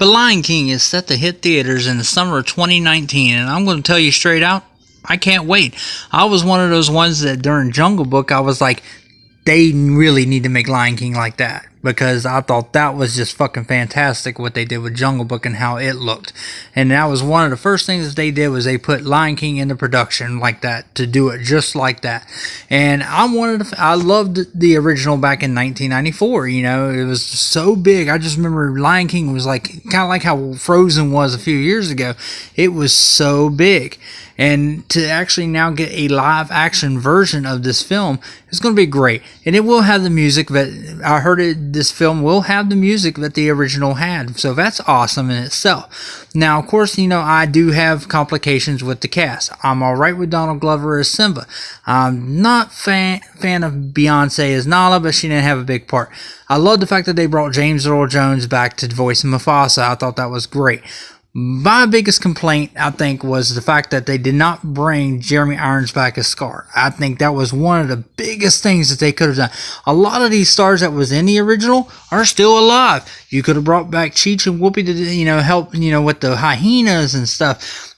The Lion King is set to hit theaters in the summer of 2019, and I'm going to tell you straight out, I can't wait. I was one of those ones that during Jungle Book, I was like, they really need to make Lion King like that, because I thought that was just fucking fantastic what they did with Jungle Book and how it looked. And that was one of the first things that they did, was they put Lion King into production like that, to do it just like that. And I loved the original back in 1994. You know, it was so big. I just remember Lion King was like kind of like how Frozen was a few years ago. It was so big. And to actually now get a live action version of this film is going to be great. And it will have the music that I heard this film will have the music that the original had. So that's awesome in itself. Now, of course, you know, I do have complications with the cast. I'm alright with Donald Glover as Simba. I'm not fan of Beyonce as Nala, but she didn't have a big part. I love the fact that they brought James Earl Jones back to voice Mufasa. I thought that was great. My biggest complaint, I think, was the fact that they did not bring Jeremy Irons back as Scar. I think that was one of the biggest things that they could have done. A lot of these stars that was in the original are still alive. You could have brought back Cheech and Whoopi to, you know, help, you know, with the hyenas and stuff.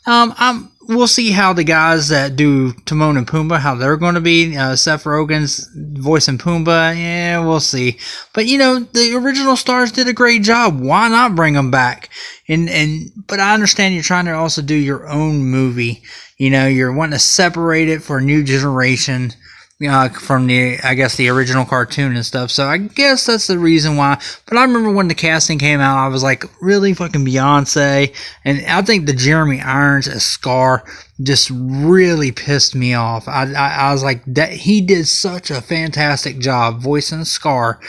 We'll see how the guys that do Timon and Pumbaa, how they're going to be. Seth Rogen's voicing Pumbaa, yeah, we'll see. But, you know, the original stars did a great job. Why not bring them back? But I understand you're trying to also do your own movie. You know, you're wanting to separate it for a new generation from the original cartoon and stuff. So I guess that's the reason why. But I remember when the casting came out, I was like, really, fucking Beyonce? And I think the Jeremy Irons as Scar just really pissed me off. I was like, that he did such a fantastic job voicing Scar,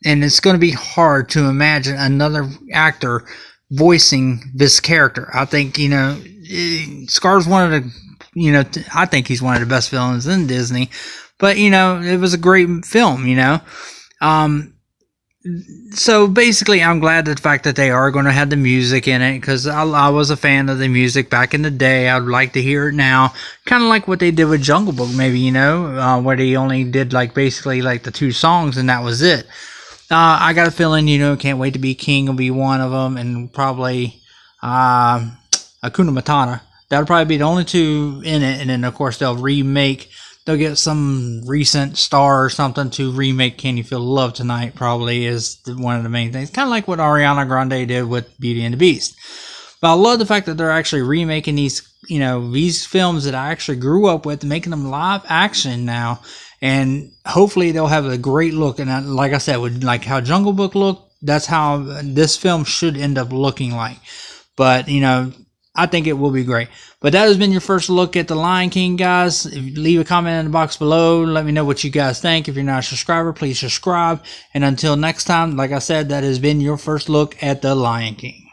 and it's going to be hard to imagine another actor voicing this character. I think, you know, Scar's one of the, you know, I think he's one of the best villains in Disney. But, you know, it was a great film, you know. So basically, I'm glad the fact that they are going to have the music in it, because I was a fan of the music back in the day. I'd like to hear it now. Kind of like what they did with Jungle Book, maybe, you know, where they only did like basically like the 2 songs and that was it. I got a feeling, you know, Can't Wait to Be King will be one of them, and probably Hakuna Matata. That'll probably be the only 2 in it, and then of course they'll get some recent star or something to remake Can You Feel the Love Tonight, probably is one of the main things. Kind of like what Ariana Grande did with Beauty and the Beast. But I love the fact that they're actually remaking these, you know, these films that I actually grew up with, making them live action now. And hopefully they'll have a great look. And like I said, with like how Jungle Book looked, that's how this film should end up looking like. But, you know, I think it will be great. But that has been your first look at The Lion King, guys. Leave a comment in the box below. Let me know what you guys think. If you're not a subscriber, please subscribe. And until next time, like I said, that has been your first look at The Lion King.